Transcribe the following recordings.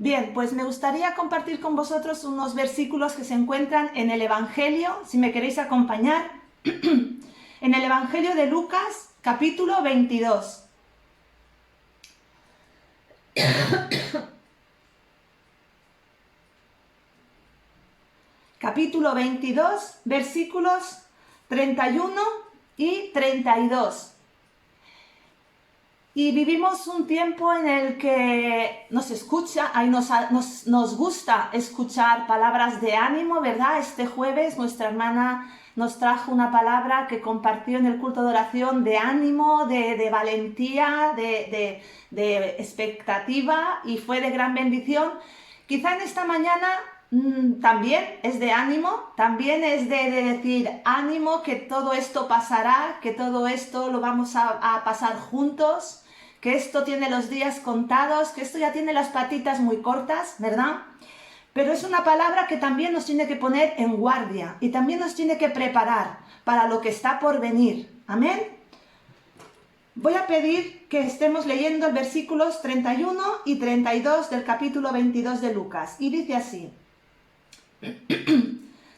Bien, pues me gustaría compartir con vosotros unos versículos que se encuentran en el Evangelio, si me queréis acompañar, en el Evangelio de Lucas, capítulo 22. Capítulo 22, versículos 31 y 32. Y vivimos un tiempo en el que nos gusta escuchar palabras de ánimo, ¿verdad? Este jueves nuestra hermana nos trajo una palabra que compartió en el culto de oración de ánimo, de valentía, de expectativa, y fue de gran bendición. Quizá en esta mañana también es de ánimo, también es de decir ánimo, que todo esto pasará, que todo esto lo vamos a pasar juntos, que esto tiene los días contados, que esto ya tiene las patitas muy cortas, ¿verdad? Pero es una palabra que también nos tiene que poner en guardia y también nos tiene que preparar para lo que está por venir. Amén. Voy a pedir que estemos leyendo los versículos 31 y 32 del capítulo 22 de Lucas. Y dice así: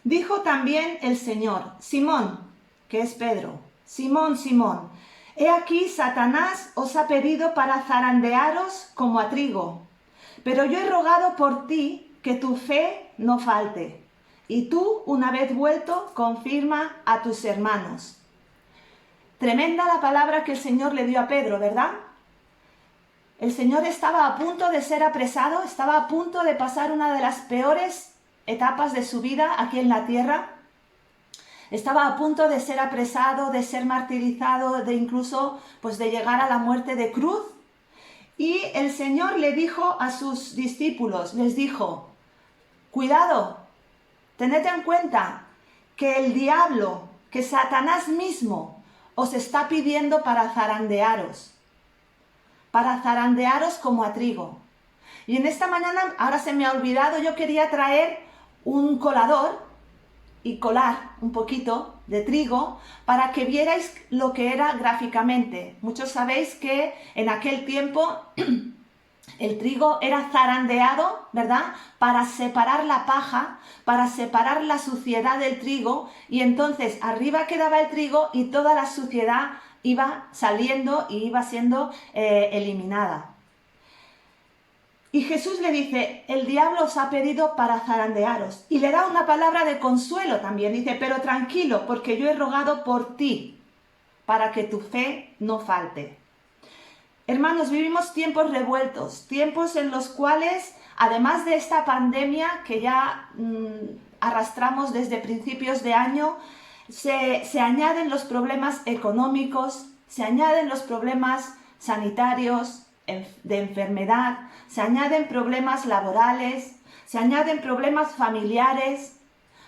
Dijo también el Señor: Simón, que es Pedro, Simón, Simón, he aquí Satanás os ha pedido para zarandearos como a trigo, pero yo he rogado por ti que tu fe no falte, y tú, una vez vuelto, confirma a tus hermanos. Tremenda la palabra que el Señor le dio a Pedro, ¿verdad? El Señor estaba a punto de ser apresado, estaba a punto de pasar una de las peores etapas de su vida aquí en la tierra. Estaba a punto de ser apresado, de ser martirizado, de incluso pues de llegar a la muerte de cruz. Y el Señor le dijo a sus discípulos, les dijo: cuidado, tened en cuenta que el diablo, que Satanás mismo, os está pidiendo para zarandearos como a trigo. Y en esta mañana, ahora se me ha olvidado, yo quería traer un colador y colar un poquito de trigo para que vierais lo que era gráficamente. Muchos sabéis que en aquel tiempo el trigo era zarandeado, ¿verdad? Para separar la paja, para separar la suciedad del trigo, y entonces arriba quedaba el trigo y toda la suciedad iba saliendo y iba siendo eliminada. Y Jesús le dice: el diablo os ha pedido para zarandearos. Y le da una palabra de consuelo también. Dice: pero tranquilo, porque yo he rogado por ti, para que tu fe no falte. Hermanos, vivimos tiempos revueltos, tiempos en los cuales, además de esta pandemia que ya arrastramos desde principios de año, se añaden los problemas económicos, se añaden los problemas sanitarios, de enfermedad, se añaden problemas laborales, se añaden problemas familiares.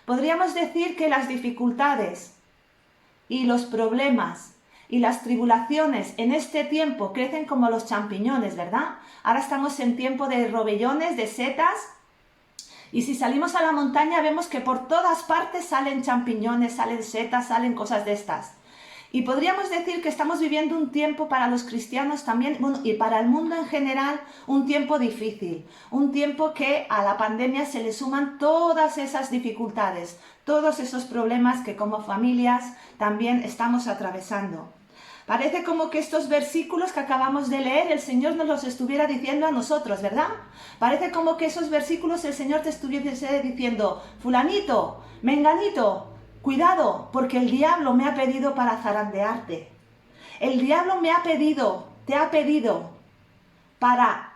Podríamos decir que las dificultades y los problemas y las tribulaciones en este tiempo crecen como los champiñones, ¿verdad? Ahora estamos en tiempo de robellones, de setas, y si salimos a la montaña vemos que por todas partes salen champiñones, salen setas, salen cosas de estas. Y podríamos decir que estamos viviendo un tiempo para los cristianos también, bueno, y para el mundo en general, un tiempo difícil, un tiempo que a la pandemia se le suman todas esas dificultades, todos esos problemas que como familias también estamos atravesando. Parece como que estos versículos que acabamos de leer, el Señor nos los estuviera diciendo a nosotros, ¿verdad? Parece como que esos versículos el Señor te estuviese diciendo: fulanito, menganito, cuidado, porque el diablo me ha pedido para zarandearte. El diablo te ha pedido para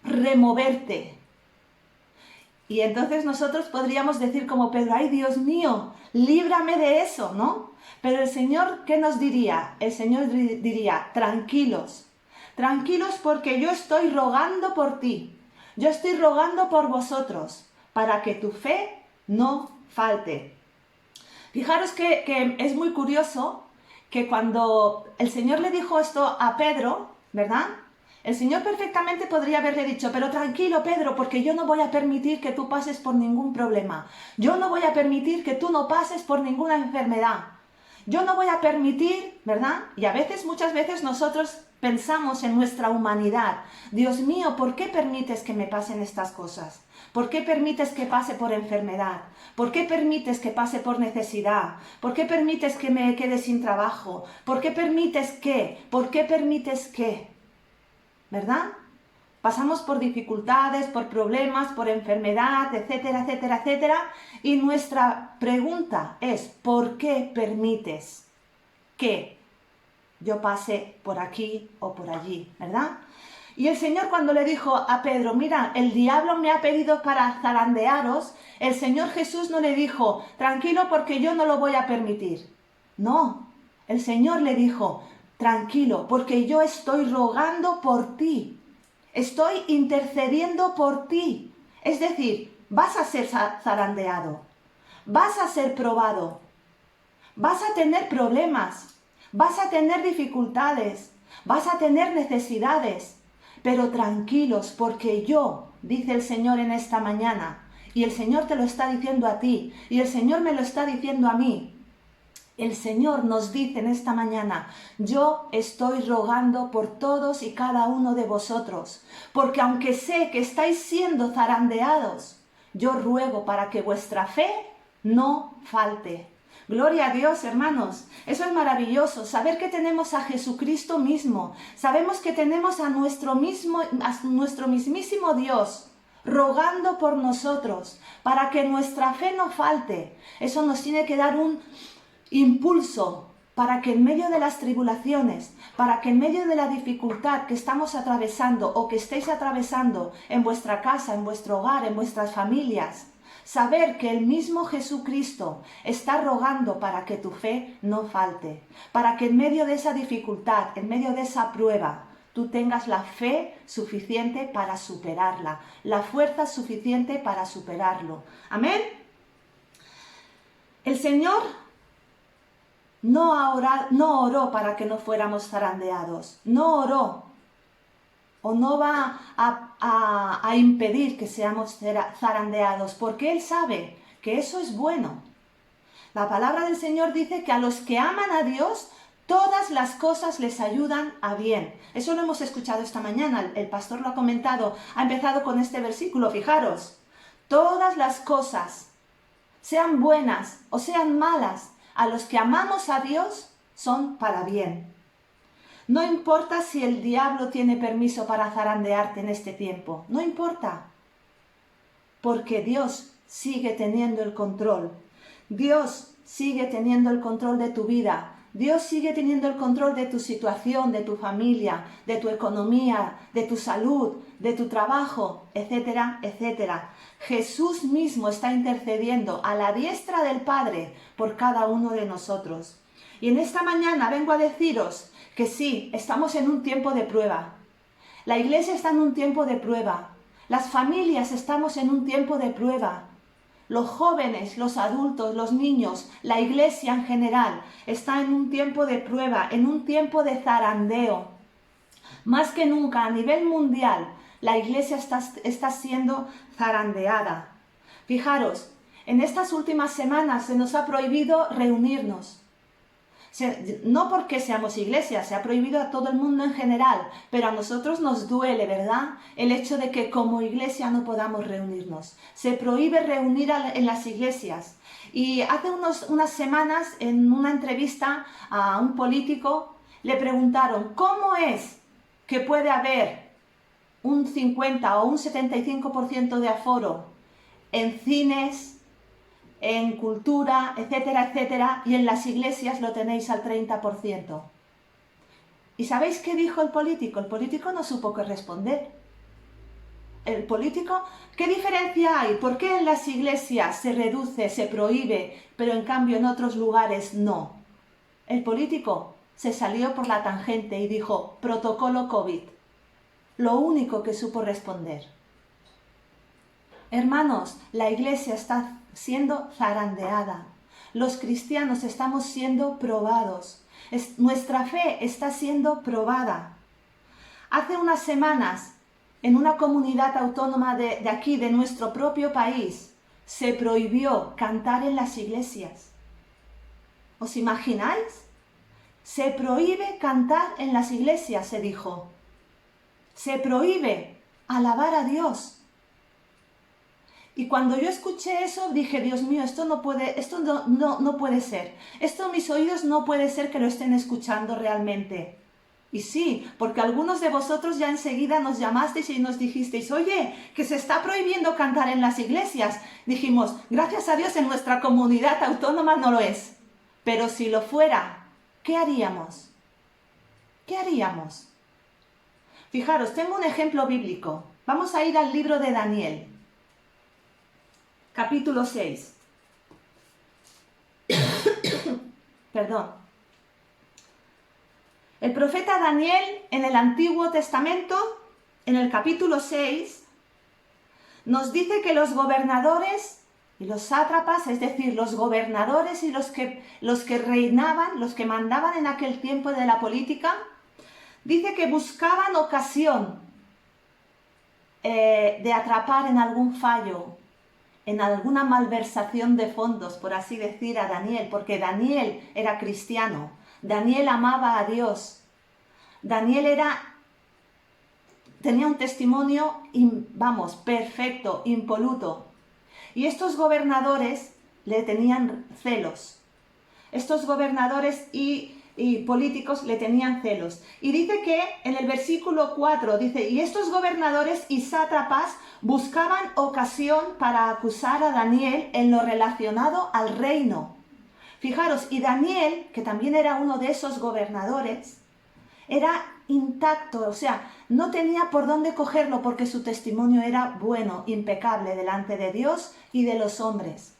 removerte. Y entonces nosotros podríamos decir como Pedro: ay, Dios mío, líbrame de eso, ¿no? Pero el Señor, ¿qué nos diría? El Señor diría: tranquilos, tranquilos, porque yo estoy rogando por ti, yo estoy rogando por vosotros, para que tu fe no falte. Fijaros que es muy curioso que cuando el Señor le dijo esto a Pedro, ¿verdad? El Señor perfectamente podría haberle dicho: pero tranquilo, Pedro, porque yo no voy a permitir que tú pases por ningún problema. Yo no voy a permitir que tú no pases por ninguna enfermedad. Yo no voy a permitir, ¿verdad? Y muchas veces nosotros pensamos en nuestra humanidad. Dios mío, ¿por qué permites que me pasen estas cosas? ¿Por qué permites que pase por enfermedad? ¿Por qué permites que pase por necesidad? ¿Por qué permites que me quede sin trabajo? ¿Por qué permites qué? ¿Por qué permites qué? ¿Verdad? Pasamos por dificultades, por problemas, por enfermedad, etcétera, etcétera, etcétera. Y nuestra pregunta es, ¿por qué permites que yo pase por aquí o por allí? ¿Verdad? Y el Señor cuando le dijo a Pedro, mira, el diablo me ha pedido para zarandearos, el Señor Jesús no le dijo, tranquilo porque yo no lo voy a permitir. No, el Señor le dijo, tranquilo porque yo estoy rogando por ti. Estoy intercediendo por ti. Es decir, vas a ser zarandeado, vas a ser probado, vas a tener problemas, vas a tener dificultades, vas a tener necesidades, pero tranquilos porque yo, dice el Señor en esta mañana, y el Señor te lo está diciendo a ti, y el Señor me lo está diciendo a mí. El Señor nos dice en esta mañana, yo estoy rogando por todos y cada uno de vosotros, porque aunque sé que estáis siendo zarandeados, yo ruego para que vuestra fe no falte. Gloria a Dios, hermanos. Eso es maravilloso, saber que tenemos a Jesucristo mismo, sabemos que tenemos a nuestro mismísimo Dios, rogando por nosotros, para que nuestra fe no falte. Eso nos tiene que dar un impulso para que en medio de las tribulaciones, para que en medio de la dificultad que estamos atravesando o que estéis atravesando en vuestra casa, en vuestro hogar, en vuestras familias, saber que el mismo Jesucristo está rogando para que tu fe no falte, para que en medio de esa dificultad, en medio de esa prueba, tú tengas la fe suficiente para superarla, la fuerza suficiente para superarlo. Amén. El Señor no oró para que no fuéramos zarandeados, no oró o no va a impedir que seamos zarandeados, porque Él sabe que eso es bueno. La palabra del Señor dice que a los que aman a Dios, todas las cosas les ayudan a bien. Eso lo hemos escuchado esta mañana, el pastor lo ha comentado, ha empezado con este versículo, fijaros, todas las cosas, sean buenas o sean malas, a los que amamos a Dios son para bien. No importa si el diablo tiene permiso para zarandearte en este tiempo, no importa, porque Dios sigue teniendo el control. Dios sigue teniendo el control de tu vida. Dios sigue teniendo el control de tu situación, de tu familia, de tu economía, de tu salud, de tu trabajo, etcétera, etcétera. Jesús mismo está intercediendo a la diestra del Padre por cada uno de nosotros. Y en esta mañana vengo a deciros que sí, estamos en un tiempo de prueba. La iglesia está en un tiempo de prueba. Las familias estamos en un tiempo de prueba. Los jóvenes, los adultos, los niños, la iglesia en general está en un tiempo de prueba, en un tiempo de zarandeo. Más que nunca a nivel mundial, la iglesia está siendo zarandeada. Fijaros, en estas últimas semanas se nos ha prohibido reunirnos. No porque seamos iglesia, se ha prohibido a todo el mundo en general, pero a nosotros nos duele, ¿verdad? El hecho de que como iglesia no podamos reunirnos. Se prohíbe reunir en las iglesias. Y hace unas semanas, en una entrevista a un político, le preguntaron, ¿cómo es que puede haber un 50 o un 75% de aforo en cines, en cultura, etcétera, etcétera, y en las iglesias lo tenéis al 30%. ¿Y sabéis qué dijo el político? El político no supo qué responder. El político, ¿qué diferencia hay? ¿Por qué en las iglesias se reduce, se prohíbe, pero en cambio en otros lugares no? El político se salió por la tangente y dijo, protocolo COVID. Lo único que supo responder. Hermanos, la iglesia está siendo zarandeada. Los cristianos estamos siendo probados. Nuestra fe está siendo probada. Hace unas semanas, en una comunidad autónoma de aquí, de nuestro propio país, se prohibió cantar en las iglesias. ¿Os imagináis? Se prohíbe cantar en las iglesias, se dijo. Se prohíbe alabar a Dios. Y cuando yo escuché eso, dije, Dios mío, esto no puede ser. Esto mis oídos no puede ser que lo estén escuchando realmente. Y sí, porque algunos de vosotros ya enseguida nos llamasteis y nos dijisteis, oye, que se está prohibiendo cantar en las iglesias. Dijimos, gracias a Dios en nuestra comunidad autónoma no lo es. Pero si lo fuera, ¿qué haríamos? ¿Qué haríamos? Fijaros, tengo un ejemplo bíblico. Vamos a ir al libro de Daniel, capítulo 6. Perdón. El profeta Daniel en el Antiguo Testamento, en el capítulo 6, nos dice que los gobernadores y los sátrapas, es decir, los gobernadores y los que reinaban, los que mandaban en aquel tiempo de la política, dice que buscaban ocasión de atrapar en algún fallo, en alguna malversación de fondos, por así decir, a Daniel, porque Daniel era cristiano, Daniel amaba a Dios, Daniel tenía un testimonio, perfecto, impoluto, y estos gobernadores le tenían celos, estos gobernadores y políticos le tenían celos. Y dice que en el versículo 4, dice, y estos gobernadores y sátrapas buscaban ocasión para acusar a Daniel en lo relacionado al reino. Fijaros, y Daniel, que también era uno de esos gobernadores, era intacto, o sea, no tenía por dónde cogerlo porque su testimonio era bueno, impecable delante de Dios y de los hombres.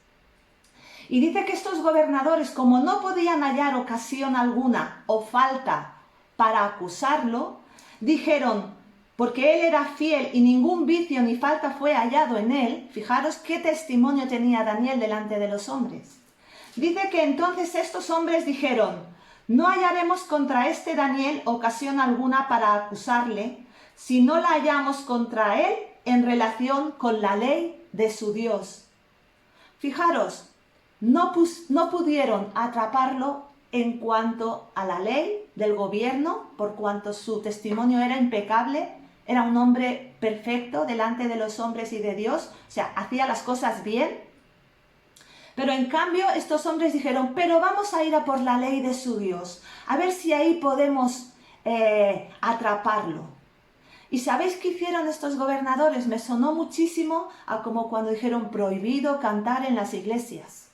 Y dice que estos gobernadores, como no podían hallar ocasión alguna o falta para acusarlo, dijeron, porque él era fiel y ningún vicio ni falta fue hallado en él, fijaros qué testimonio tenía Daniel delante de los hombres. Dice que entonces estos hombres dijeron, no hallaremos contra este Daniel ocasión alguna para acusarle, si no la hallamos contra él en relación con la ley de su Dios. Fijaros, no pudieron atraparlo en cuanto a la ley del gobierno, por cuanto su testimonio era impecable, era un hombre perfecto delante de los hombres y de Dios, o sea, hacía las cosas bien. Pero en cambio estos hombres dijeron, pero vamos a ir a por la ley de su Dios, a ver si ahí podemos atraparlo. ¿Y sabéis qué hicieron estos gobernadores? Me sonó muchísimo a como cuando dijeron prohibido cantar en las iglesias.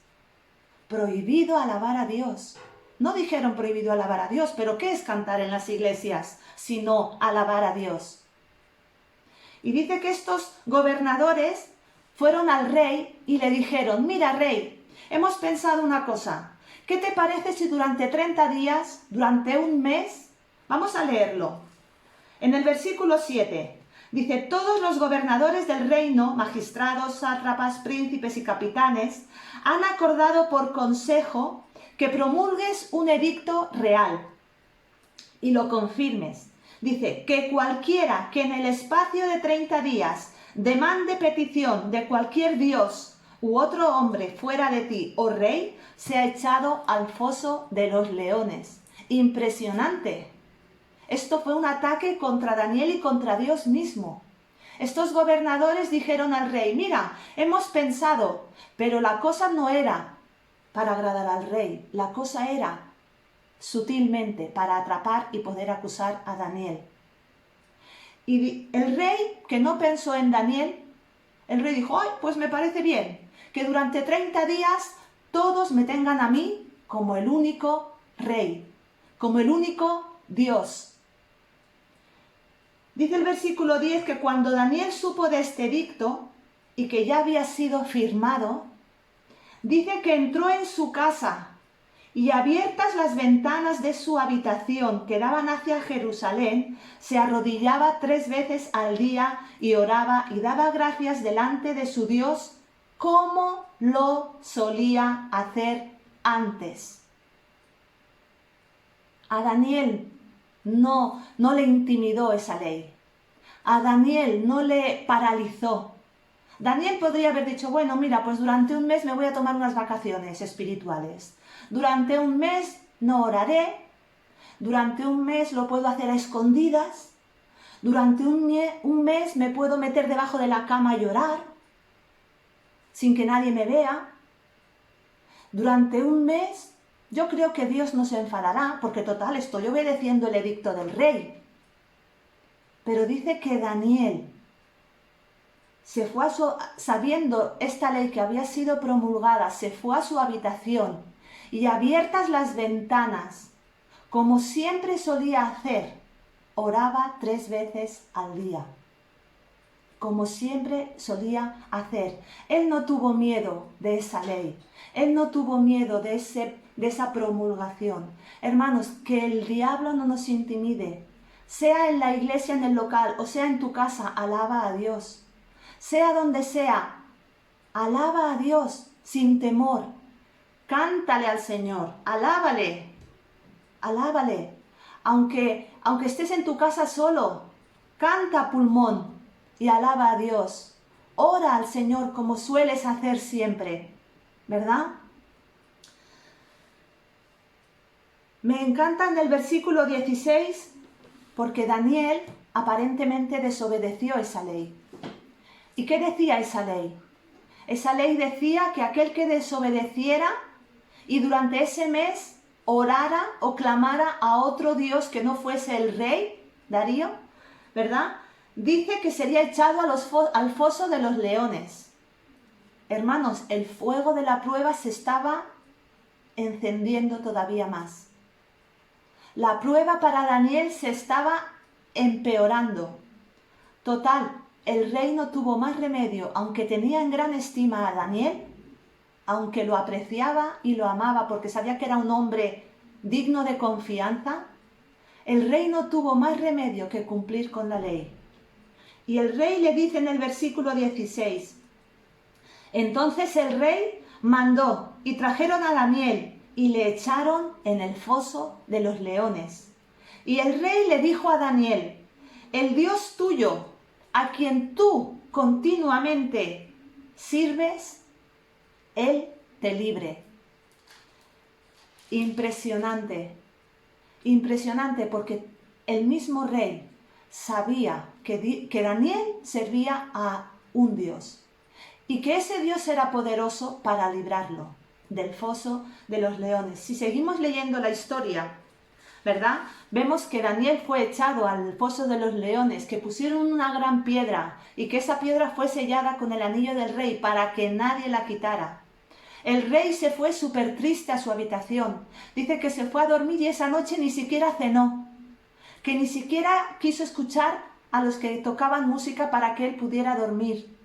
Prohibido alabar a Dios. No dijeron prohibido alabar a Dios, pero ¿qué es cantar en las iglesias sino alabar a Dios? Y dice que estos gobernadores fueron al rey y le dijeron, mira rey, hemos pensado una cosa, ¿qué te parece si durante 30 días, durante un mes, vamos a leerlo, en el versículo 7, dice, todos los gobernadores del reino, magistrados, sátrapas, príncipes y capitanes, han acordado por consejo que promulgues un edicto real y lo confirmes. Dice, que cualquiera que en el espacio de 30 días demande petición de cualquier dios u otro hombre fuera de ti, oh rey, sea echado al foso de los leones. Impresionante. Esto fue un ataque contra Daniel y contra Dios mismo. Estos gobernadores dijeron al rey, mira, hemos pensado, pero la cosa no era para agradar al rey, la cosa era sutilmente para atrapar y poder acusar a Daniel. Y el rey, que no pensó en Daniel, el rey dijo, ay, pues me parece bien, que durante 30 días todos me tengan a mí como el único rey, como el único Dios. Dice el versículo 10 que cuando Daniel supo de este edicto y que ya había sido firmado, dice que entró en su casa y abiertas las ventanas de su habitación que daban hacia Jerusalén, se arrodillaba 3 veces al día y oraba y daba gracias delante de su Dios como lo solía hacer antes. A Daniel no le intimidó esa ley. A Daniel no le paralizó. Daniel podría haber dicho, bueno, mira, pues durante un mes me voy a tomar unas vacaciones espirituales. Durante un mes no oraré. Durante un mes lo puedo hacer a escondidas. Durante un mes me puedo meter debajo de la cama y llorar sin que nadie me vea. Durante un mes yo creo que Dios no se enfadará porque total estoy obedeciendo el edicto del rey. Pero dice que Daniel se fue sabiendo esta ley que había sido promulgada, se fue a su habitación y abiertas las ventanas, como siempre solía hacer, oraba 3 veces al día. Como siempre solía hacer. Él no tuvo miedo de esa ley. Él no tuvo miedo de esa promulgación. Hermanos, que el diablo no nos intimide. Sea en la iglesia, en el local, o sea en tu casa, alaba a Dios. Sea donde sea, alaba a Dios sin temor. Cántale al Señor, alábale, alábale. Aunque estés en tu casa solo, canta a pulmón y alaba a Dios. Ora al Señor como sueles hacer siempre, ¿verdad? Me encanta en el versículo 16 porque Daniel aparentemente desobedeció esa ley. ¿Y qué decía esa ley? Esa ley decía que aquel que desobedeciera y durante ese mes orara o clamara a otro Dios que no fuese el rey, Darío, ¿verdad? Dice que sería echado al foso de los leones. Hermanos, el fuego de la prueba se estaba encendiendo todavía más. La prueba para Daniel se estaba empeorando. Total, el rey no tuvo más remedio, aunque tenía en gran estima a Daniel, aunque lo apreciaba y lo amaba porque sabía que era un hombre digno de confianza, el rey no tuvo más remedio que cumplir con la ley. Y el rey le dice en el versículo 16, entonces el rey mandó y trajeron a Daniel y le echaron en el foso de los leones. Y el rey le dijo a Daniel, el Dios tuyo, a quien tú continuamente sirves, Él te libre. Impresionante, impresionante porque el mismo rey sabía que Daniel servía a un Dios y que ese Dios era poderoso para librarlo del foso de los leones. Si seguimos leyendo la historia, ¿verdad? Vemos que Daniel fue echado al foso de los leones, que pusieron una gran piedra y que esa piedra fue sellada con el anillo del rey para que nadie la quitara. El rey se fue súper triste a su habitación. Dice que se fue a dormir y esa noche ni siquiera cenó, que ni siquiera quiso escuchar a los que tocaban música para que él pudiera dormir.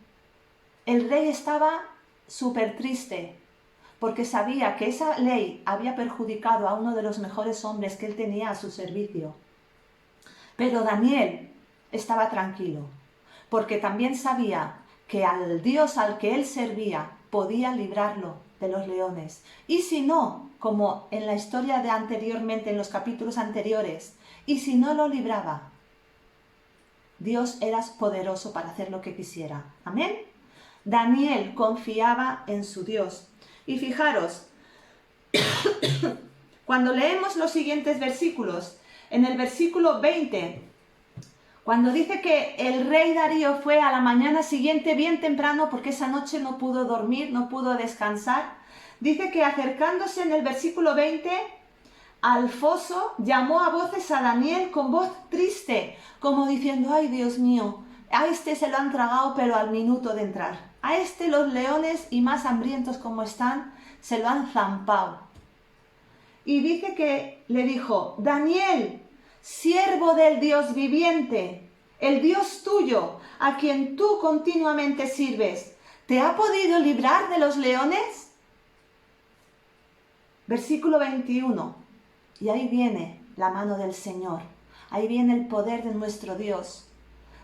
El rey estaba súper triste porque sabía que esa ley había perjudicado a uno de los mejores hombres que él tenía a su servicio. Pero Daniel estaba tranquilo, porque también sabía que al Dios al que él servía podía librarlo de los leones. Y si no, como en la historia de anteriormente, en los capítulos anteriores, y si no lo libraba, Dios era poderoso para hacer lo que quisiera. Amén. Daniel confiaba en su Dios. Y fijaros, cuando leemos los siguientes versículos, en el versículo 20, cuando dice que el rey Darío fue a la mañana siguiente bien temprano, porque esa noche no pudo dormir, no pudo descansar, dice que acercándose en el versículo 20 al foso, llamó a voces a Daniel con voz triste, como diciendo, ay Dios mío, a este se lo han tragado pero al minuto de entrar. A este los leones, y más hambrientos como están, se lo han zampado. Y dice que le dijo, Daniel, siervo del Dios viviente, el Dios tuyo, a quien tú continuamente sirves, ¿te ha podido librar de los leones? Versículo 21. Y ahí viene la mano del Señor. Ahí viene el poder de nuestro Dios.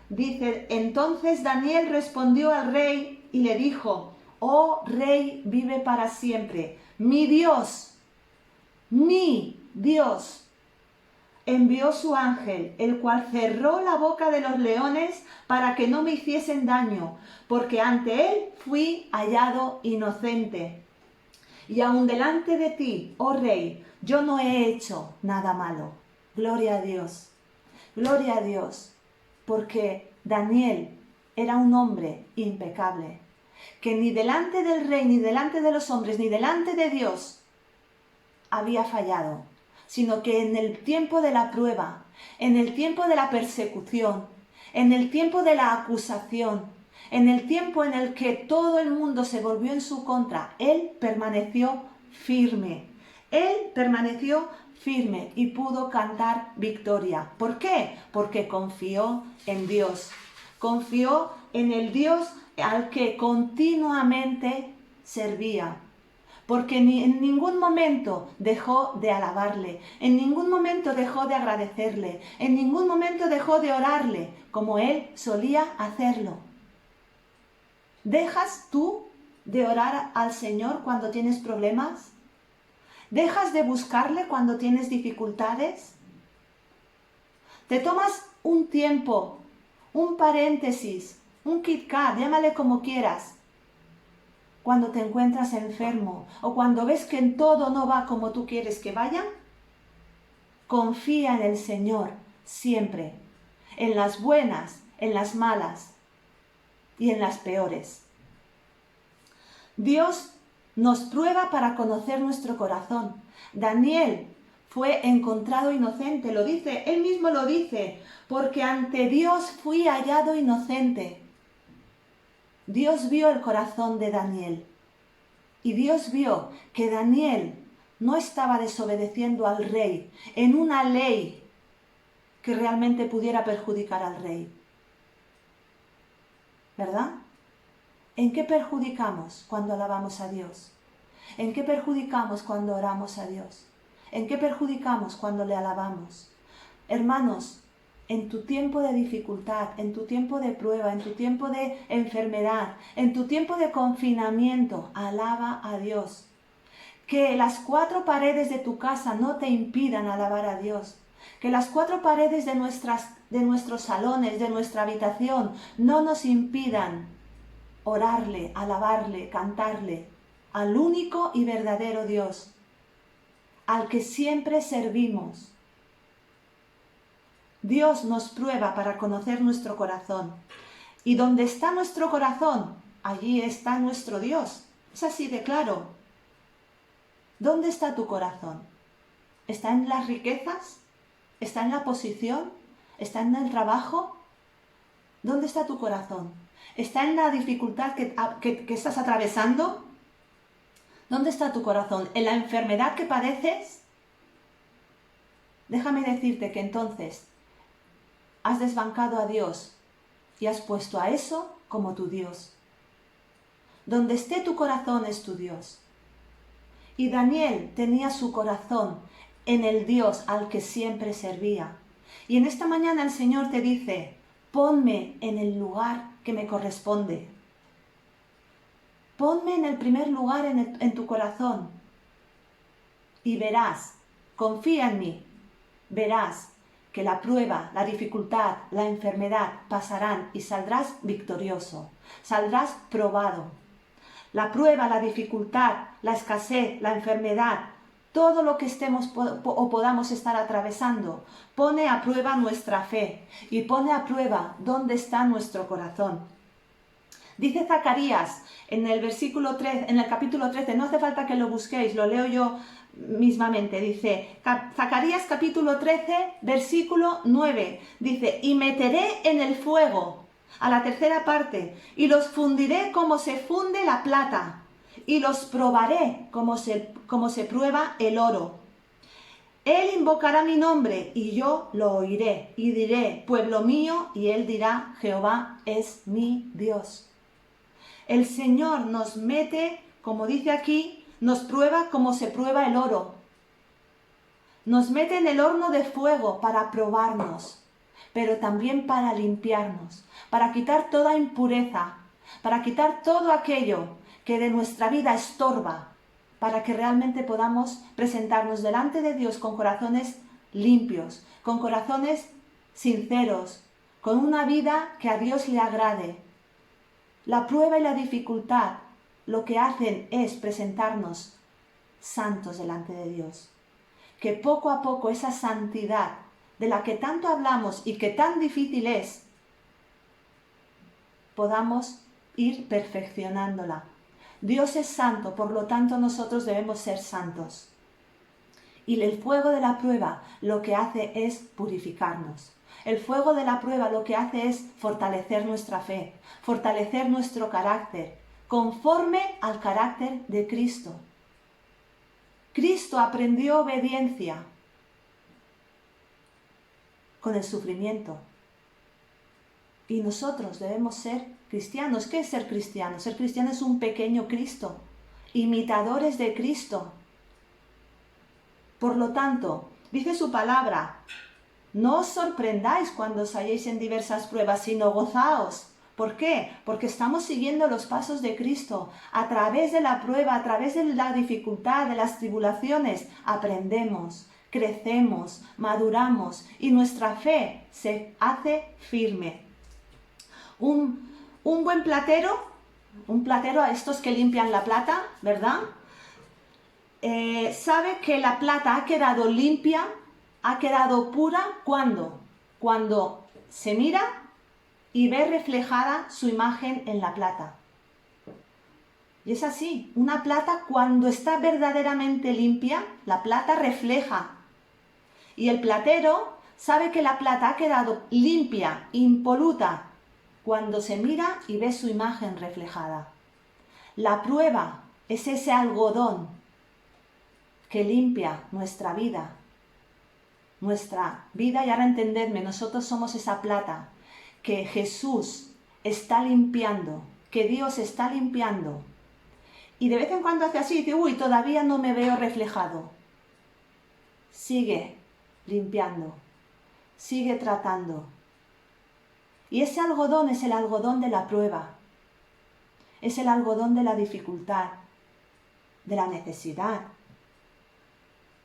Dice, entonces Daniel respondió al rey y le dijo, oh rey, vive para siempre. Mi Dios, envió su ángel, el cual cerró la boca de los leones para que no me hiciesen daño, porque ante él fui hallado inocente. Y aun delante de ti, oh rey, yo no he hecho nada malo. Gloria a Dios, porque Daniel era un hombre impecable, que ni delante del rey, ni delante de los hombres, ni delante de Dios había fallado, sino que en el tiempo de la prueba, en el tiempo de la persecución, en el tiempo de la acusación, en el tiempo en el que todo el mundo se volvió en su contra, él permaneció firme. Él permaneció firme y pudo cantar victoria. ¿Por qué? Porque confió en Dios. Confió en el Dios al que continuamente servía. Porque en ningún momento dejó de alabarle, en ningún momento dejó de agradecerle, en ningún momento dejó de orarle, como él solía hacerlo. ¿Dejas tú de orar al Señor cuando tienes problemas? ¿Dejas de buscarle cuando tienes dificultades? ¿Te tomas un tiempo, un paréntesis, un Kit Kat, llámale como quieras, cuando te encuentras enfermo o cuando ves que en todo no va como tú quieres que vaya? Confía en el Señor siempre, en las buenas, en las malas y en las peores. Dios nos prueba para conocer nuestro corazón. Daniel fue encontrado inocente, lo dice, él mismo lo dice, porque ante Dios fui hallado inocente. Dios vio el corazón de Daniel y Dios vio que Daniel no estaba desobedeciendo al rey en una ley que realmente pudiera perjudicar al rey. ¿Verdad? ¿En qué perjudicamos cuando alabamos a Dios? ¿En qué perjudicamos cuando oramos a Dios? ¿En qué perjudicamos cuando le alabamos? Hermanos, en tu tiempo de dificultad, en tu tiempo de prueba, en tu tiempo de enfermedad, en tu tiempo de confinamiento, alaba a Dios. Que las 4 paredes de tu casa no te impidan alabar a Dios. Que las 4 paredes de nuestros salones, de nuestra habitación, no nos impidan orarle, alabarle, cantarle al único y verdadero Dios, al que siempre servimos. Dios nos prueba para conocer nuestro corazón. Y donde está nuestro corazón, allí está nuestro Dios. Es así de claro. ¿Dónde está tu corazón? ¿Está en las riquezas? ¿Está en la posición? ¿Está en el trabajo? ¿Dónde está tu corazón? ¿Está en la dificultad que estás atravesando? ¿Dónde está tu corazón? ¿En la enfermedad que padeces? Déjame decirte que entonces has desbancado a Dios y has puesto a eso como tu Dios. Donde esté tu corazón es tu Dios. Y Daniel tenía su corazón en el Dios al que siempre servía. Y en esta mañana el Señor te dice, ponme en el lugar que me corresponde. Ponme en el primer lugar en tu corazón. Y verás, confía en mí, verás que la prueba, la dificultad, la enfermedad pasarán y saldrás victorioso, saldrás probado. La prueba, la dificultad, la escasez, la enfermedad, todo lo que estemos o podamos estar atravesando, pone a prueba nuestra fe y pone a prueba dónde está nuestro corazón. Dice Zacarías en el versículo 3, en el capítulo 13, no hace falta que lo busquéis, lo leo yo mismamente, dice Zacarías capítulo 13, versículo 9, dice, y meteré en el fuego, a la tercera parte, y los fundiré como se funde la plata, y los probaré como se prueba el oro. Él invocará mi nombre, y yo lo oiré, y diré, pueblo mío, y él dirá, Jehová es mi Dios. El Señor nos mete, como dice aquí, nos prueba como se prueba el oro. Nos mete en el horno de fuego para probarnos, pero también para limpiarnos, para quitar toda impureza, para quitar todo aquello que de nuestra vida estorba, para que realmente podamos presentarnos delante de Dios con corazones limpios, con corazones sinceros, con una vida que a Dios le agrade. La prueba y la dificultad lo que hacen es presentarnos santos delante de Dios. Que poco a poco esa santidad de la que tanto hablamos y que tan difícil es, podamos ir perfeccionándola. Dios es santo, por lo tanto nosotros debemos ser santos. Y el fuego de la prueba lo que hace es purificarnos. El fuego de la prueba lo que hace es fortalecer nuestra fe, fortalecer nuestro carácter, conforme al carácter de Cristo. Cristo aprendió obediencia con el sufrimiento. Y nosotros debemos ser cristianos. ¿Qué es ser cristiano? Ser cristiano es un pequeño Cristo, imitadores de Cristo. Por lo tanto, dice su palabra, no os sorprendáis cuando os halléis en diversas pruebas, sino gozaos. ¿Por qué? Porque estamos siguiendo los pasos de Cristo. A través de la prueba, a través de la dificultad, de las tribulaciones, aprendemos, crecemos, maduramos y nuestra fe se hace firme. Un buen platero, un platero a estos que limpian la plata, ¿verdad? Sabe que la plata ha quedado limpia, ha quedado pura, ¿cuándo? Cuando se mira y ve reflejada su imagen en la plata. Y es así, una plata cuando está verdaderamente limpia, la plata refleja. Y el platero sabe que la plata ha quedado limpia, impoluta, cuando se mira y ve su imagen reflejada. La prueba es ese algodón que limpia nuestra vida. Nuestra vida, y ahora entendedme, nosotros somos esa plata que Jesús está limpiando, que Dios está limpiando. Y de vez en cuando hace así y dice, uy, todavía no me veo reflejado. Sigue limpiando, sigue tratando. Y ese algodón es el algodón de la prueba, es el algodón de la dificultad, de la necesidad,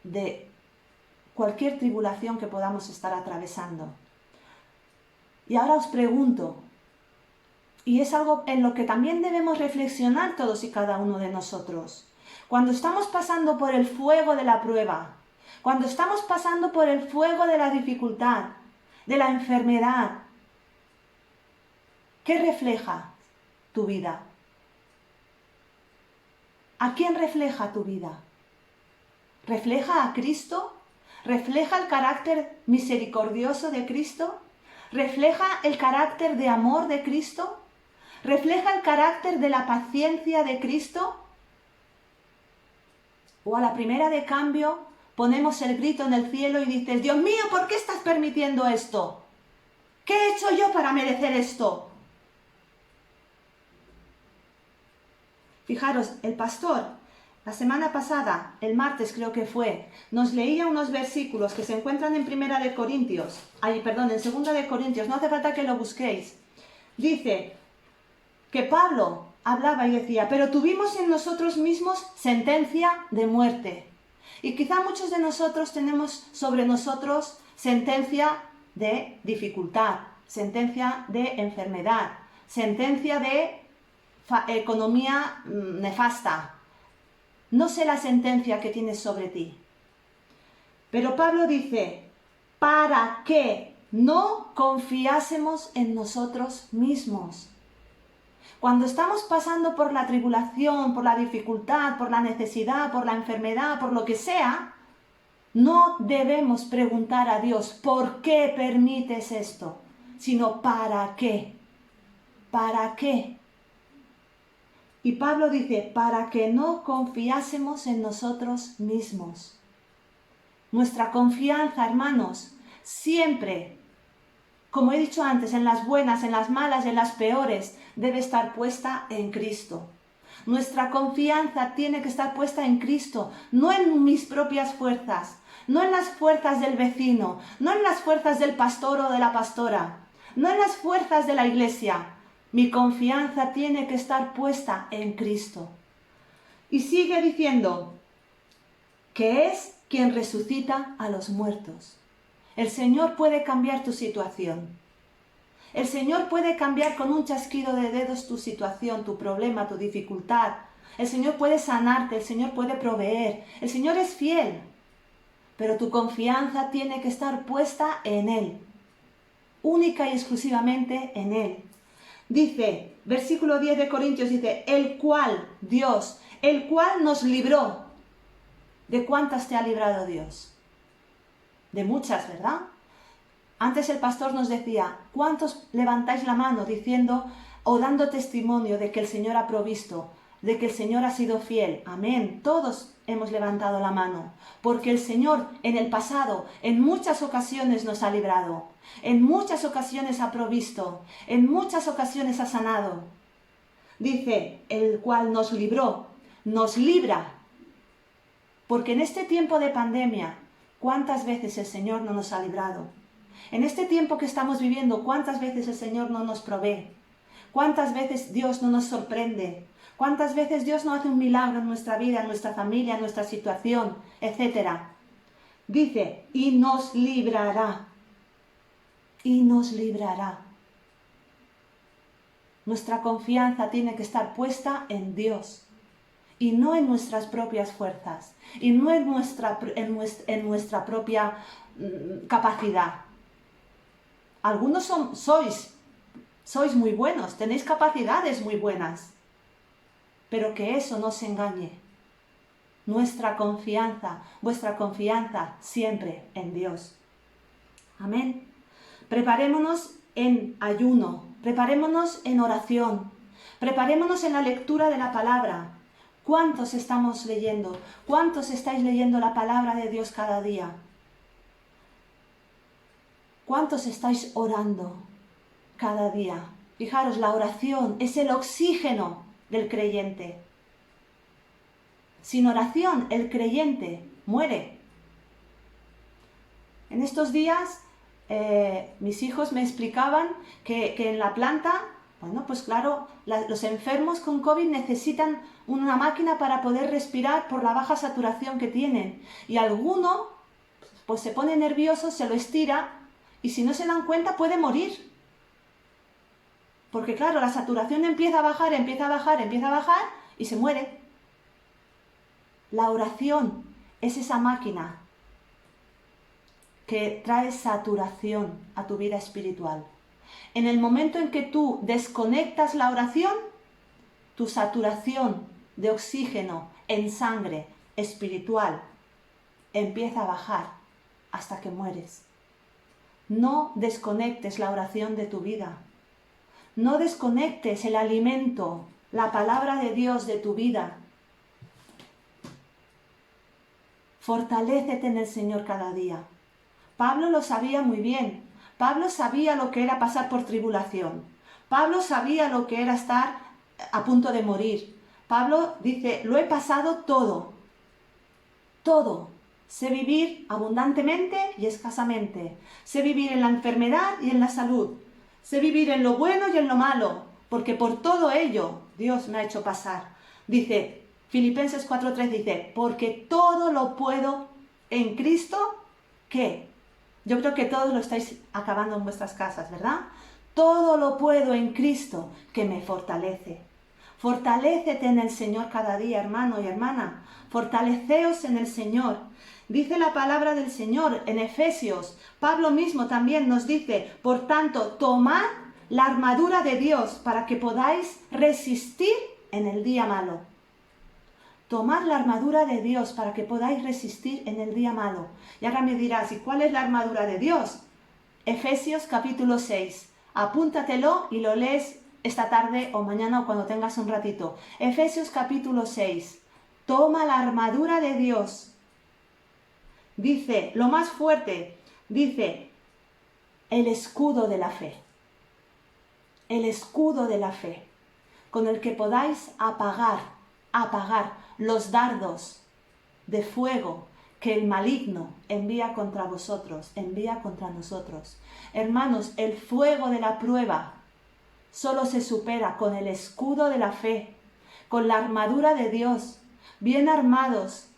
de cualquier tribulación que podamos estar atravesando. Y ahora os pregunto, y es algo en lo que también debemos reflexionar todos y cada uno de nosotros, cuando estamos pasando por el fuego de la prueba, cuando estamos pasando por el fuego de la dificultad, de la enfermedad, ¿qué refleja tu vida? ¿A quién refleja tu vida? ¿Refleja a Cristo? ¿Refleja el carácter misericordioso de Cristo? ¿Refleja el carácter de amor de Cristo? ¿Refleja el carácter de la paciencia de Cristo? ¿O a la primera de cambio ponemos el grito en el cielo y dices, Dios mío, ¿por qué estás permitiendo esto? ¿Qué he hecho yo para merecer esto? Fijaros, el pastor, la semana pasada, el martes creo que fue, nos leía unos versículos que se encuentran en en 2 de Corintios, no hace falta que lo busquéis. Dice que Pablo hablaba y decía, pero tuvimos en nosotros mismos sentencia de muerte. Y quizá muchos de nosotros tenemos sobre nosotros sentencia de dificultad, sentencia de enfermedad, sentencia de economía nefasta. No sé la sentencia que tienes sobre ti. Pero Pablo dice, para que no confiásemos en nosotros mismos. Cuando estamos pasando por la tribulación, por la dificultad, por la necesidad, por la enfermedad, por lo que sea, no debemos preguntar a Dios, ¿por qué permites esto? Sino, ¿para qué? ¿Para qué? Y Pablo dice, para que no confiásemos en nosotros mismos. Nuestra confianza, hermanos, siempre, como he dicho antes, en las buenas, en las malas, en las peores, debe estar puesta en Cristo. Nuestra confianza tiene que estar puesta en Cristo, no en mis propias fuerzas, no en las fuerzas del vecino, no en las fuerzas del pastor o de la pastora, no en las fuerzas de la iglesia. Mi confianza tiene que estar puesta en Cristo. Y sigue diciendo que es quien resucita a los muertos. El Señor puede cambiar tu situación. El Señor puede cambiar con un chasquido de dedos tu situación, tu problema, tu dificultad. El Señor puede sanarte, el Señor puede proveer. El Señor es fiel, pero tu confianza tiene que estar puesta en Él, única y exclusivamente en Él. Dice, versículo 10 de Corintios, dice, el cual, Dios, el cual nos libró. ¿De cuántas te ha librado Dios? De muchas, ¿verdad? Antes el pastor nos decía, ¿cuántos levantáis la mano diciendo o dando testimonio de que el Señor ha provisto, de que el Señor ha sido fiel? Amén. Todos hemos levantado la mano, porque el Señor en el pasado, en muchas ocasiones nos ha librado, en muchas ocasiones ha provisto, en muchas ocasiones ha sanado. Dice, el cual nos libró, nos libra, porque en este tiempo de pandemia, ¿cuántas veces el Señor no nos ha librado? En este tiempo que estamos viviendo, ¿cuántas veces el Señor no nos provee? ¿Cuántas veces Dios no nos sorprende? ¿Cuántas veces Dios no hace un milagro en nuestra vida, en nuestra familia, en nuestra situación, etcétera? Dice, y nos librará. Y nos librará. Nuestra confianza tiene que estar puesta en Dios y no en nuestras propias fuerzas y no en nuestra propia capacidad. Algunos sois muy buenos, tenéis capacidades muy buenas, pero que eso no se engañe. Nuestra confianza, vuestra confianza siempre en Dios. Amén. Preparémonos en ayuno, preparémonos en oración, preparémonos en la lectura de la palabra. ¿Cuántos estamos leyendo? ¿Cuántos estáis leyendo la palabra de Dios cada día? ¿Cuántos estáis orando cada día? Fijaros, la oración es el oxígeno del creyente. Sin oración, el creyente muere. En estos días, mis hijos me explicaban que en la planta, bueno, pues claro, los enfermos con COVID necesitan una máquina para poder respirar por la baja saturación que tienen. Y alguno, pues se pone nervioso, se lo estira, y si no se dan cuenta puede morir. Porque claro, la saturación empieza a bajar, empieza a bajar, empieza a bajar y se muere. La oración es esa máquina que trae saturación a tu vida espiritual. En el momento en que tú desconectas la oración, tu saturación de oxígeno en sangre espiritual empieza a bajar hasta que mueres. No desconectes la oración de tu vida. No desconectes el alimento, la palabra de Dios de tu vida. Fortalécete en el Señor cada día. Pablo lo sabía muy bien. Pablo sabía lo que era pasar por tribulación. Pablo sabía lo que era estar a punto de morir. Pablo dice, lo he pasado todo. Todo. Sé vivir abundantemente y escasamente. Sé vivir en la enfermedad y en la salud. Sé vivir en lo bueno y en lo malo, porque por todo ello Dios me ha hecho pasar. Dice, Filipenses 4:3 dice, porque todo lo puedo en Cristo, ¿qué? Yo creo que todos lo estáis acabando en vuestras casas, ¿verdad? Todo lo puedo en Cristo que me fortalece. Fortalécete en el Señor cada día, hermano y hermana. Fortaleceos en el Señor. Dice la palabra del Señor en Efesios. Pablo mismo también nos dice, por tanto, tomad la armadura de Dios para que podáis resistir en el día malo. Tomad la armadura de Dios para que podáis resistir en el día malo. Y ahora me dirás, ¿y cuál es la armadura de Dios? Efesios capítulo 6. Apúntatelo y lo lees esta tarde o mañana o cuando tengas un ratito. Efesios capítulo 6. Toma la armadura de Dios. Dice, lo más fuerte, dice, el escudo de la fe. El escudo de la fe, con el que podáis apagar los dardos de fuego que el maligno envía contra vosotros, envía contra nosotros. Hermanos, el fuego de la prueba solo se supera con el escudo de la fe, con la armadura de Dios, bien armados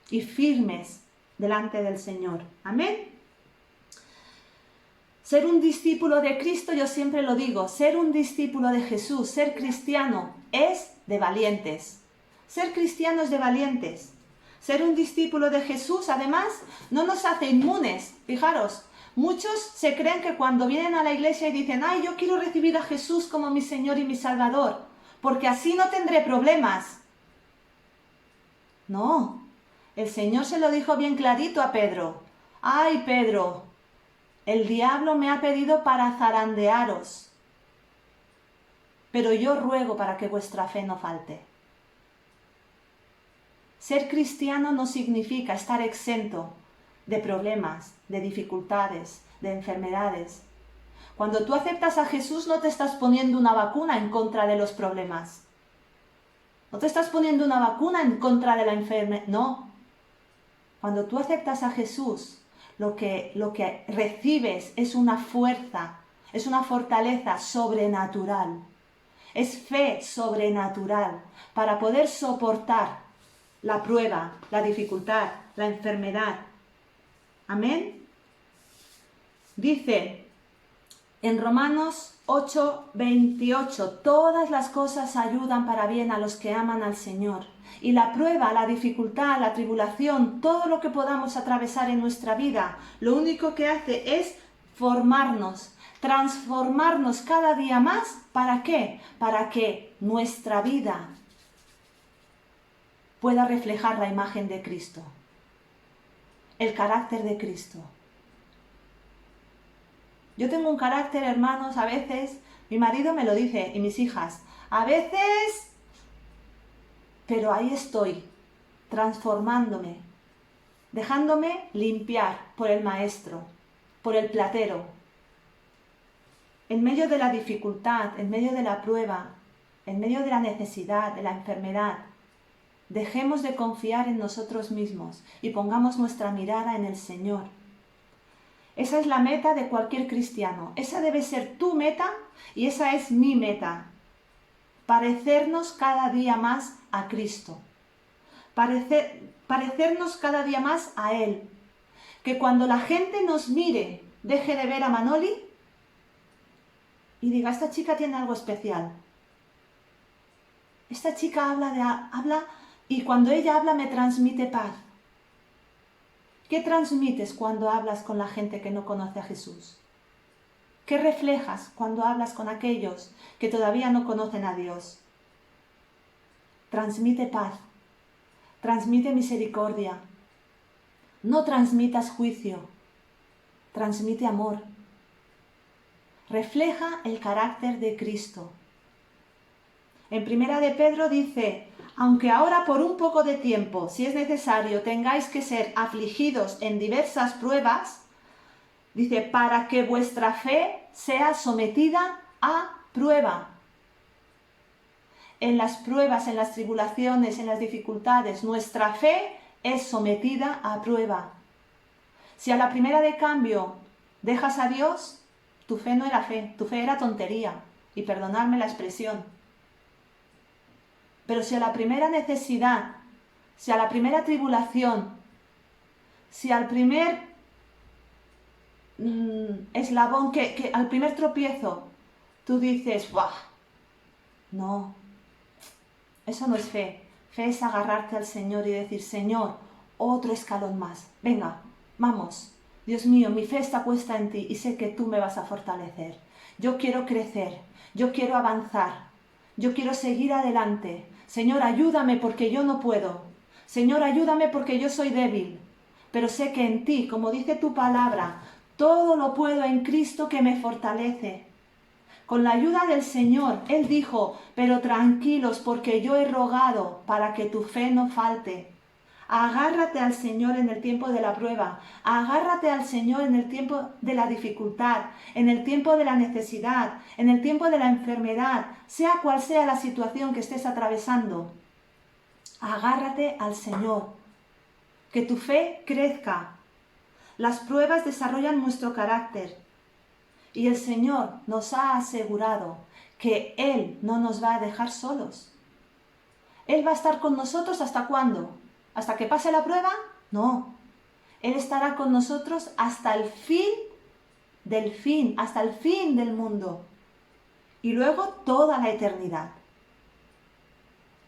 y firmes delante del Señor. Amén. Ser un discípulo de Cristo, yo siempre lo digo, ser un discípulo de Jesús, ser cristiano, es de valientes. Ser cristiano es de valientes. Ser un discípulo de Jesús, además, no nos hace inmunes. Fijaros, muchos se creen que cuando vienen a la iglesia y dicen, ay, yo quiero recibir a Jesús como mi Señor y mi Salvador, porque así no tendré problemas. No, el Señor se lo dijo bien clarito a Pedro. Ay, Pedro, el diablo me ha pedido para zarandearos, pero yo ruego para que vuestra fe no falte. Ser cristiano no significa estar exento de problemas, de dificultades, de enfermedades. Cuando tú aceptas a Jesús no te estás poniendo una vacuna en contra de los problemas. No te estás poniendo una vacuna en contra de la enfermedad. No. Cuando tú aceptas a Jesús, lo que recibes es una fuerza, es una fortaleza sobrenatural. Es fe sobrenatural para poder soportar la prueba, la dificultad, la enfermedad. Amén. Dice en Romanos 8:28, todas las cosas ayudan para bien a los que aman al Señor. Y la prueba, la dificultad, la tribulación, todo lo que podamos atravesar en nuestra vida, lo único que hace es formarnos, transformarnos cada día más. ¿Para qué? Para que nuestra vida pueda reflejar la imagen de Cristo, el carácter de Cristo. Yo tengo un carácter, hermanos, a veces, mi marido me lo dice y mis hijas, a veces, pero ahí estoy, transformándome, dejándome limpiar por el maestro, por el platero. En medio de la dificultad, en medio de la prueba, en medio de la necesidad, de la enfermedad, dejemos de confiar en nosotros mismos y pongamos nuestra mirada en el Señor. Esa es la meta de cualquier cristiano. Esa debe ser tu meta y esa es mi meta. Parecernos cada día más a Cristo. Parecernos cada día más a Él. Que cuando la gente nos mire, deje de ver a Manoli y diga, esta chica tiene algo especial. Esta chica habla y cuando ella habla me transmite paz. ¿Qué transmites cuando hablas con la gente que no conoce a Jesús? ¿Qué reflejas cuando hablas con aquellos que todavía no conocen a Dios? Transmite paz, transmite misericordia. No transmitas juicio, transmite amor. Refleja el carácter de Cristo. En Primera de Pedro dice, aunque ahora por un poco de tiempo, si es necesario, tengáis que ser afligidos en diversas pruebas, dice, para que vuestra fe sea sometida a prueba. En las pruebas, en las tribulaciones, en las dificultades, nuestra fe es sometida a prueba. Si a la primera de cambio dejas a Dios, tu fe no era fe, tu fe era tontería, y perdonadme la expresión. Pero si a la primera necesidad, si a la primera tribulación, si al primer eslabón, al primer tropiezo, tú dices, ¡buah! No, eso no es fe. Fe es agarrarte al Señor y decir, Señor, otro escalón más. Venga, vamos. Dios mío, mi fe está puesta en ti y sé que tú me vas a fortalecer. Yo quiero crecer, yo quiero avanzar, yo quiero seguir adelante. Señor, ayúdame porque yo no puedo. Señor, ayúdame porque yo soy débil. Pero sé que en ti, como dice tu palabra, todo lo puedo en Cristo que me fortalece. Con la ayuda del Señor, Él dijo, pero tranquilos porque yo he rogado para que tu fe no falte. Agárrate al Señor en el tiempo de la prueba, agárrate al Señor en el tiempo de la dificultad, en el tiempo de la necesidad, en el tiempo de la enfermedad, sea cual sea la situación que estés atravesando. Agárrate al Señor, que tu fe crezca. Las pruebas desarrollan nuestro carácter y el Señor nos ha asegurado que Él no nos va a dejar solos. Él va a estar con nosotros ¿hasta cuándo? ¿Hasta que pase la prueba? No. Él estará con nosotros hasta el fin del fin, hasta el fin del mundo. Y luego toda la eternidad.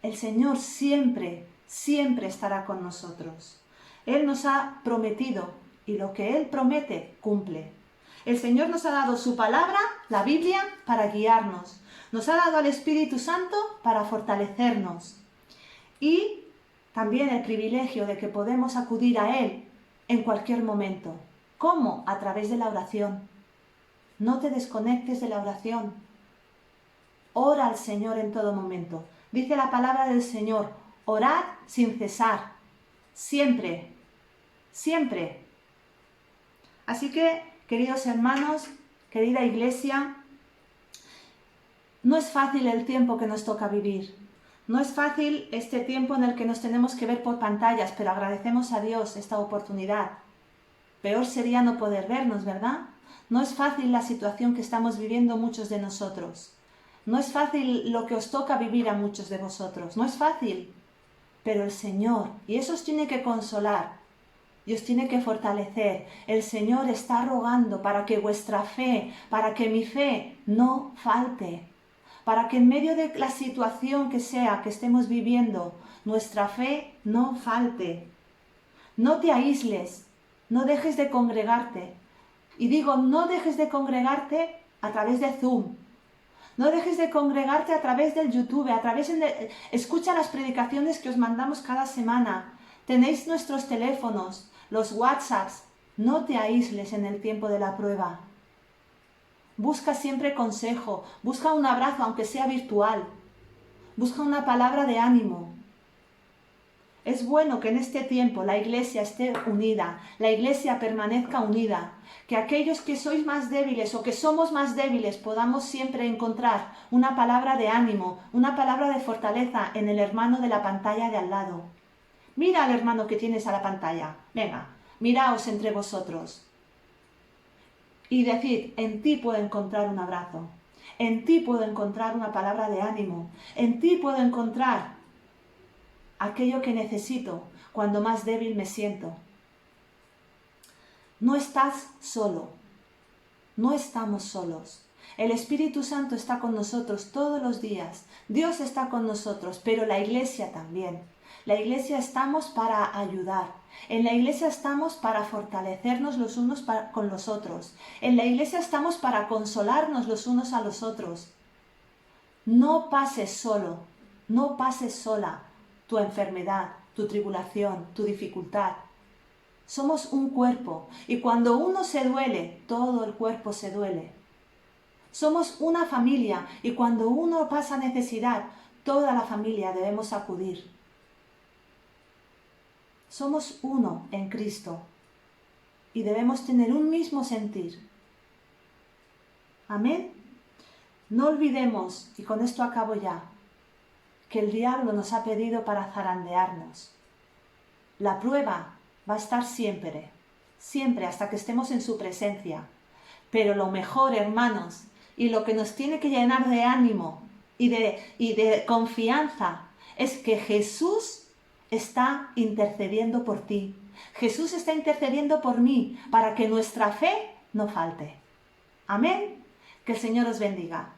El Señor siempre, siempre estará con nosotros. Él nos ha prometido y lo que Él promete, cumple. El Señor nos ha dado su palabra, la Biblia, para guiarnos. Nos ha dado al Espíritu Santo para fortalecernos. Y también el privilegio de que podemos acudir a Él en cualquier momento. ¿Cómo? A través de la oración. No te desconectes de la oración. Ora al Señor en todo momento. Dice la palabra del Señor, orad sin cesar. Siempre, siempre. Así que, queridos hermanos, querida iglesia, no es fácil el tiempo que nos toca vivir. No es fácil este tiempo en el que nos tenemos que ver por pantallas, pero agradecemos a Dios esta oportunidad. Peor sería no poder vernos, ¿verdad? No es fácil la situación que estamos viviendo muchos de nosotros. No es fácil lo que os toca vivir a muchos de vosotros. No es fácil. Pero el Señor, y eso os tiene que consolar, y os tiene que fortalecer. El Señor está rogando para que vuestra fe, para que mi fe no falte. Para que en medio de la situación que sea que estemos viviendo, nuestra fe no falte. No te aísles, no dejes de congregarte. Y digo, no dejes de congregarte a través de Zoom. No dejes de congregarte a través del YouTube, escucha las predicaciones que os mandamos cada semana. Tenéis nuestros teléfonos, los WhatsApps. No te aísles en el tiempo de la prueba. Busca siempre consejo, busca un abrazo, aunque sea virtual. Busca una palabra de ánimo. Es bueno que en este tiempo la iglesia esté unida, la iglesia permanezca unida, que aquellos que sois más débiles o que somos más débiles podamos siempre encontrar una palabra de ánimo, una palabra de fortaleza en el hermano de la pantalla de al lado. Mira al hermano que tienes a la pantalla, venga, miraos entre vosotros. Y decid, en ti puedo encontrar un abrazo, en ti puedo encontrar una palabra de ánimo, en ti puedo encontrar aquello que necesito cuando más débil me siento. No estás solo, no estamos solos. El Espíritu Santo está con nosotros todos los días. Dios está con nosotros, pero la iglesia también. La iglesia estamos para ayudar. En la iglesia estamos para fortalecernos los unos con los otros. En la iglesia estamos para consolarnos los unos a los otros. No pases solo, no pases sola tu enfermedad, tu tribulación, tu dificultad. Somos un cuerpo y cuando uno se duele, todo el cuerpo se duele. Somos una familia y cuando uno pasa necesidad, toda la familia debemos acudir. Somos uno en Cristo y debemos tener un mismo sentir. Amén. No olvidemos, y con esto acabo ya, que el diablo nos ha pedido para zarandearnos. La prueba va a estar siempre, siempre hasta que estemos en su presencia. Pero lo mejor, hermanos, y lo que nos tiene que llenar de ánimo y de confianza es que Jesús está intercediendo por ti. Jesús está intercediendo por mí para que nuestra fe no falte. Amén. Que el Señor os bendiga.